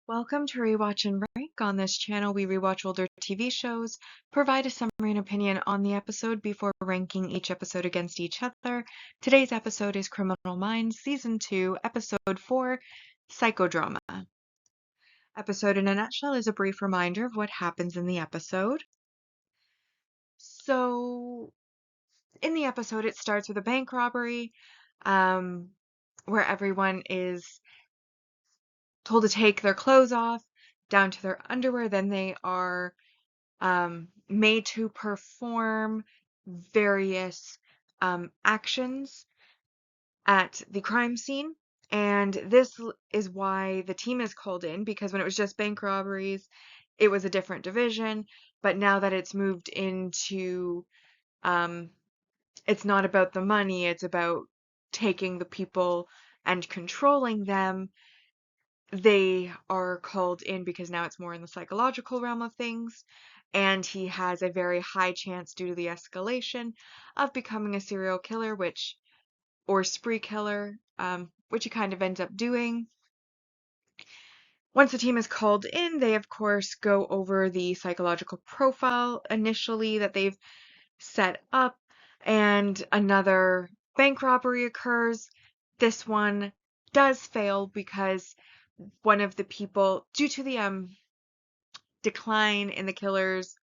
Welcome to Rewatch and Rank. On this channel, we rewatch older TV shows, provide a summary and opinion on the episode before ranking each episode against each other. Today's episode is Criminal Minds Season 2, Episode 4, Psychodrama. Episode in a nutshell is a brief reminder of what happens in the episode. So, in the episode, it starts with a bank robbery, where everyone is told to take their clothes off down to their underwear. Then they are made to perform various actions at the crime scene. And this is why the team is called in, because when it was just bank robberies, it was a different division. But now that it's moved into, it's not about the money, it's about taking the people and controlling them. They are called in because now it's more in the psychological realm of things, and he has a very high chance, due to the escalation, of becoming a serial killer, or spree killer, which he kind of ends up doing. Once the team is called in, they of course go over the psychological profile initially that they've set up, and another bank robbery occurs. This one does fail because one of the people, due to the decline in the killer's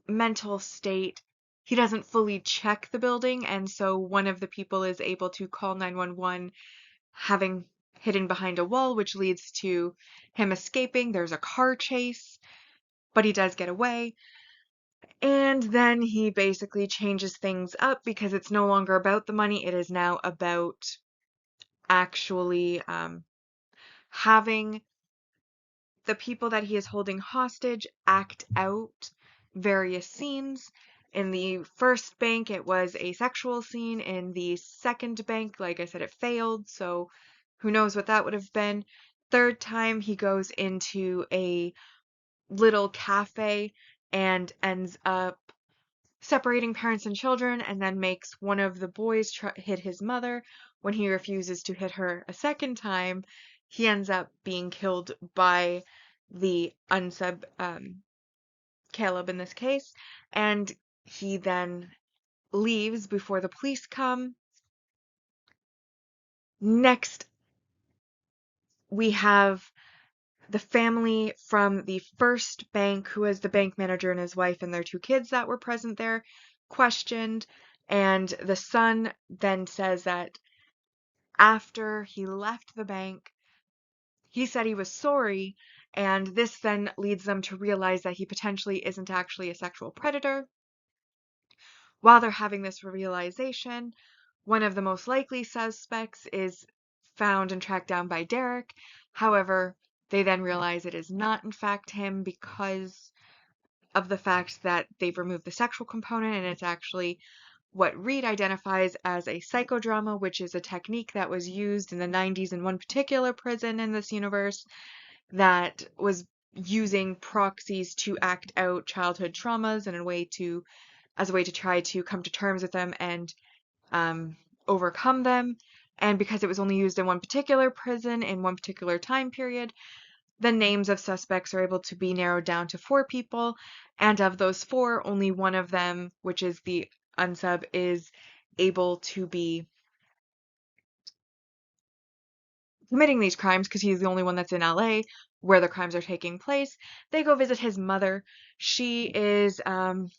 mental state, he doesn't fully check the building, and so one of the people is able to call 911, having hidden behind a wall, which leads to him escaping. There's a car chase, but he does get away. And then he basically changes things up because it's no longer about the money. It is now about actually having the people that he is holding hostage act out various scenes. In the first bank, it was a sexual scene. In the second bank, like I said, it failed, so who knows what that would have been. Third time, he goes into a little cafe and ends up separating parents and children, and then makes one of the boys hit his mother. When he refuses to hit her a second time, he ends up being killed by the unsub, Caleb in this case, and he then leaves before the police come. Next, we have the family from the first bank, who is the bank manager and his wife and their two kids that were present there, questioned, and the son then says that after he left the bank, he said he was sorry, and this then leads them to realize that he potentially isn't actually a sexual predator. While they're having this realization, one of the most likely suspects is found and tracked down by Derek. However, they then realize it is not in fact him because of the fact that they've removed the sexual component, and it's actually what Reed identifies as a psychodrama, which is a technique that was used in the 90s in one particular prison in this universe that was using proxies to act out childhood traumas and as a way to try to come to terms with them and overcome them. And because it was only used in one particular prison in one particular time period, the names of suspects are able to be narrowed down to 4 people, and of those 4, only one of them, which is the unsub, is able to be committing these crimes because he's the only one that's in LA where the crimes are taking place. They go visit his mother. She is on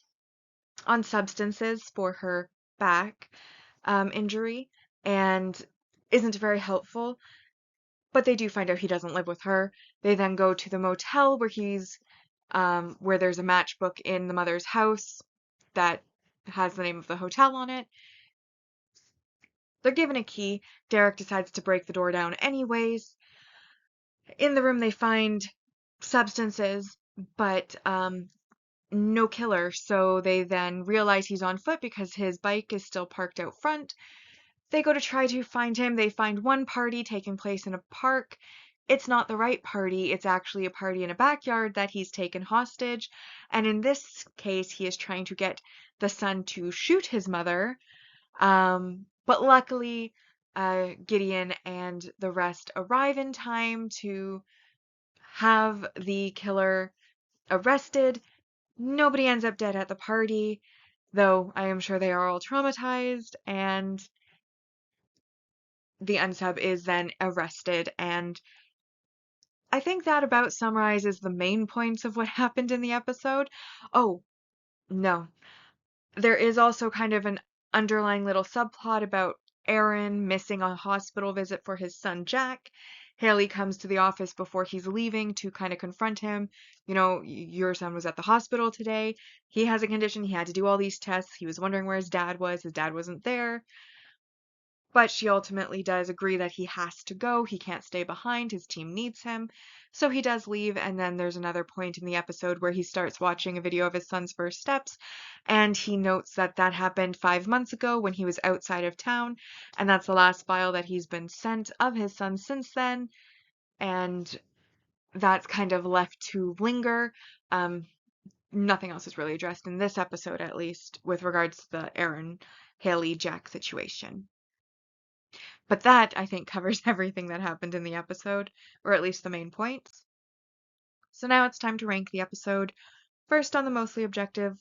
substances for her back injury and isn't very helpful, but they do find out he doesn't live with her. They then go to the motel where there's a matchbook in the mother's house that has the name of the hotel on it. They're given a key. Derek decides to break the door down anyways. In the room, they find substances, but no killer, so they then realize he's on foot because his bike is still parked out front. They go to try to find him. They find one party taking place in a park. It's not the right party. It's actually a party in a backyard that he's taken hostage. And in this case, he is trying to get the son to shoot his mother. But luckily, Gideon and the rest arrive in time to have the killer arrested. Nobody ends up dead at the party, though I am sure they are all traumatized, and the unsub is then arrested. And I think that about summarizes the main points of what happened in the episode. Oh, no. There is also kind of an underlying little subplot about Aaron missing a hospital visit for his son Jack. Haley comes to the office before he's leaving to kind of confront him. You know, your son was at the hospital today. He has a condition. He had to do all these tests. He was wondering where his dad was. His dad wasn't there. But she ultimately does agree that he has to go. He can't stay behind. His team needs him. So he does leave. And then there's another point in the episode where he starts watching a video of his son's first steps. And he notes that that happened 5 months ago when he was outside of town. And that's the last file that he's been sent of his son since then. And that's kind of left to linger. Nothing else is really addressed in this episode, at least, with regards to the Aaron Haley Jack situation. But that, I think, covers everything that happened in the episode, or at least the main points. So now it's time to rank the episode, first on the mostly objective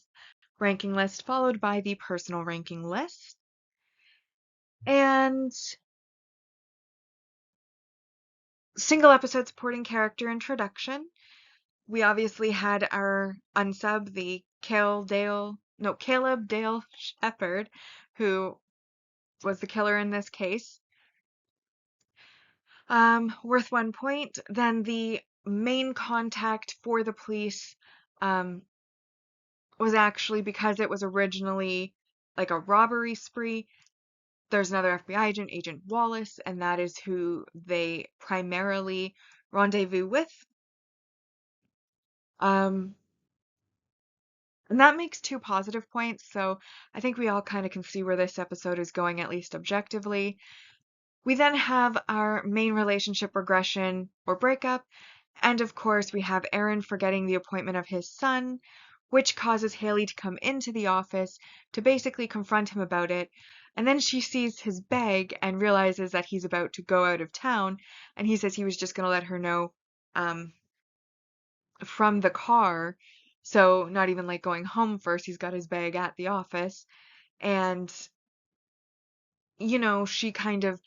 ranking list, followed by the personal ranking list. And single episode supporting character introduction. We obviously had our unsub, the Caleb Dale Shepherd, who was the killer in this case. Worth 1 point. Then the main contact for the police was actually, because it was originally like a robbery spree, there's another FBI agent, Agent Wallace, and that is who they primarily rendezvous with. And that makes 2 positive points, so I think we all kind of can see where this episode is going, at least objectively. We then have our main relationship regression or breakup, and of course we have Aaron forgetting the appointment of his son, which causes Haley to come into the office to basically confront him about it. And then she sees his bag and realizes that he's about to go out of town, and he says he was just going to let her know from the car. So not even like going home first, he's got his bag at the office. And, she kind of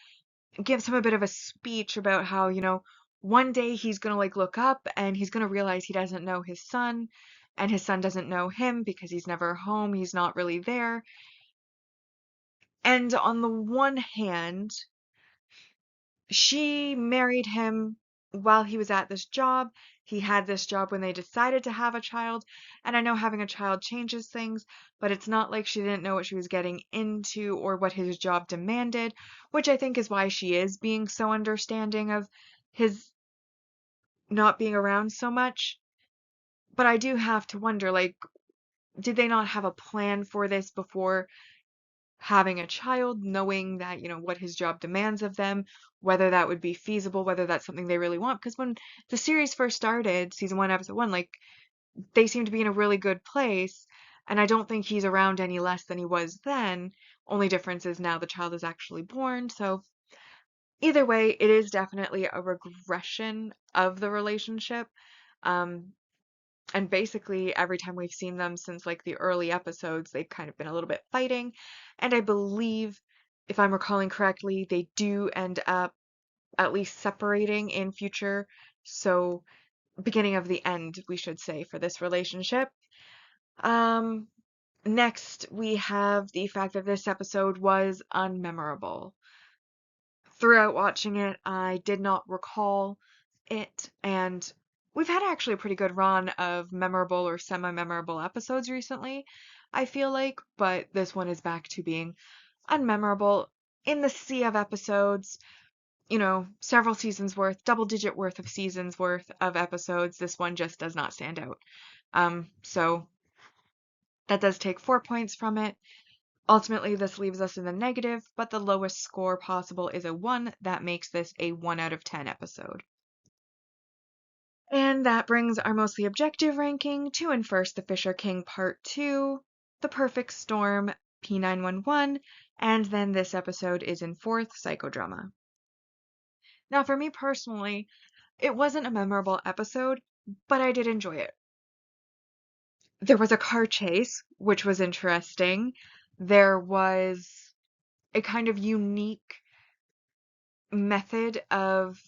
gives him a bit of a speech about how, one day he's going to like look up and he's going to realize he doesn't know his son and his son doesn't know him because he's never home. He's not really there. And on the one hand, she married him while he was at this job. He had this job when they decided to have a child. And I know having a child changes things, but it's not like she didn't know what she was getting into or what his job demanded, which I think is why she is being so understanding of his not being around so much. But I do have to wonder, like, did they not have a plan for this before having a child, knowing that, what his job demands of them, whether that would be feasible, whether that's something they really want? Because when the series first started, season 1, episode 1, like, they seem to be in a really good place, and I don't think he's around any less than he was then. Only difference is now the child is actually born, so either way, it is definitely a regression of the relationship. Um, and basically, every time we've seen them since like the early episodes, they've kind of been a little bit fighting. And I believe, if I'm recalling correctly, they do end up at least separating in future. So, beginning of the end, we should say, for this relationship. Um, Next, we have the fact that this episode was unmemorable. Throughout watching it, I did not recall it, and we've had actually a pretty good run of memorable or semi-memorable episodes recently, I feel like, but this one is back to being unmemorable. In the sea of episodes, several seasons worth, double-digit worth of seasons worth of episodes, this one just does not stand out. So that does take 4 points from it. Ultimately, this leaves us in the negative, but the lowest score possible is a 1. That makes this a 1 out of 10 episode. And that brings our mostly objective ranking to in first, The Fisher King Part 2, The Perfect Storm, P911, and then this episode is in fourth, Psychodrama. Now, for me personally, It wasn't a memorable episode, but I did enjoy it. There was a car chase, which was interesting. There was a kind of unique method of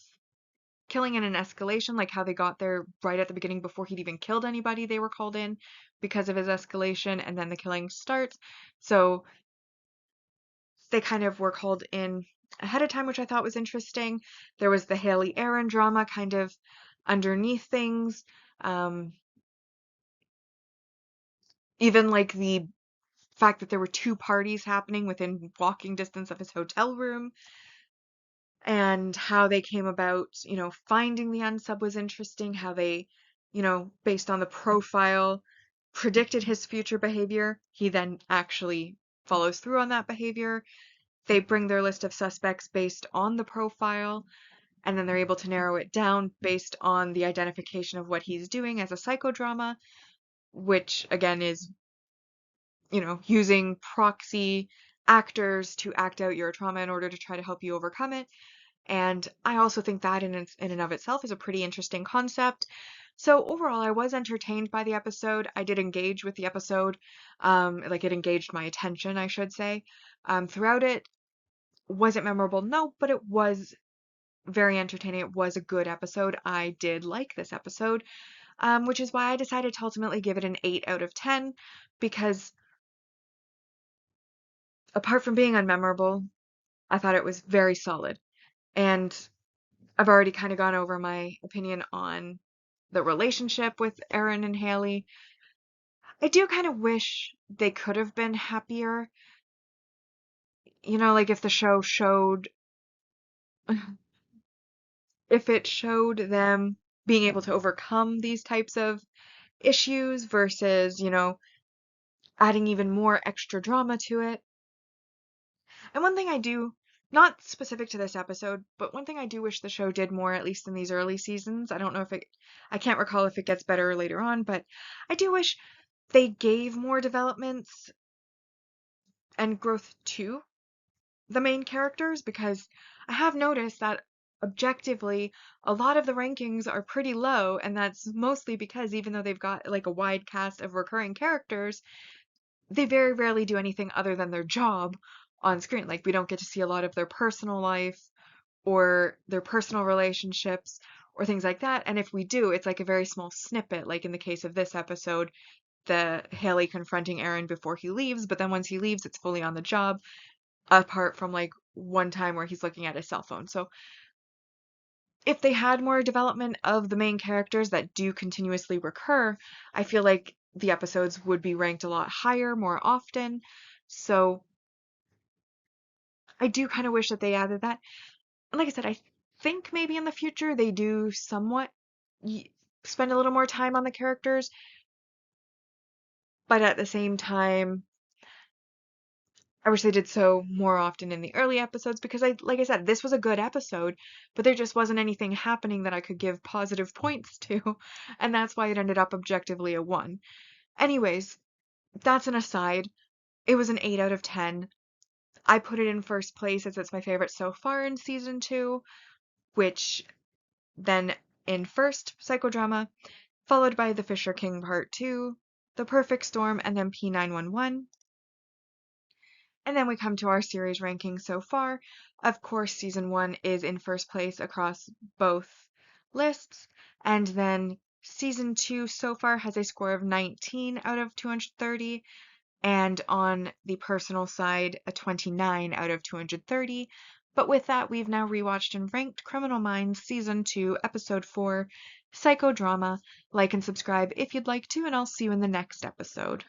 killing in an escalation, like how they got there right at the beginning before he'd even killed anybody. They were called in because of his escalation, and then the killing starts. So they kind of were called in ahead of time, which I thought was interesting. There was the Haley Aaron drama kind of underneath things. Um, Even like the fact that there were two parties happening within walking distance of his hotel room, and how they came about, finding the unsub was interesting. How they, based on the profile, predicted his future behavior. He then actually follows through on that behavior. They bring their list of suspects based on the profile, and then they're able to narrow it down based on the identification of what he's doing as a psychodrama, which again is, using proxy actors to act out your trauma in order to try to help you overcome it. And I also think that in and of itself is a pretty interesting concept. So overall, I was entertained by the episode. I did engage with the episode. Like it engaged my attention, I should say. Throughout it, was it memorable? No, but it was very entertaining. It was a good episode. I did like this episode, which is why I decided to ultimately give it an 8 out of 10, because apart from being unmemorable, I thought it was very solid. And I've already kind of gone over my opinion on the relationship with Aaron and Haley. I do kind of wish they could have been happier. Like if the show showed, if it showed them being able to overcome these types of issues versus, adding even more extra drama to it. And one thing I do, not specific to this episode, but one thing I do wish the show did more, at least in these early seasons. I don't know if I can't recall if it gets better later on, but I do wish they gave more developments and growth to the main characters, because I have noticed that objectively a lot of the rankings are pretty low, and that's mostly because even though they've got like a wide cast of recurring characters, they very rarely do anything other than their job on screen. Like we don't get to see a lot of their personal life or their personal relationships or things like that. And if we do, it's like a very small snippet, like in the case of this episode, the Haley confronting Aaron before he leaves, but then once he leaves, it's fully on the job, apart from like one time where he's looking at his cell phone. So if they had more development of the main characters that do continuously recur, I feel like the episodes would be ranked a lot higher more often. So I do kind of wish that they added that. And like I said, I think maybe in the future they do somewhat spend a little more time on the characters, but at the same time, I wish they did so more often in the early episodes, because like I said, this was a good episode, but there just wasn't anything happening that I could give positive points to, and that's why it ended up objectively a 1. Anyways, that's an aside. It was an 8 out of 10. I put it in first place as it's my favorite so far in season 2, which then in first, psychodrama, followed by The Fisher King Part 2, The Perfect Storm, and then P911. And then we come to our series ranking so far. Of course, season 1 is in first place across both lists, and then season 2 so far has a score of 19 out of 230, and on the personal side, a 29 out of 230. But with that, we've now rewatched and ranked Criminal Minds Season 2, Episode 4, Psychodrama. Like and subscribe if you'd like to, and I'll see you in the next episode.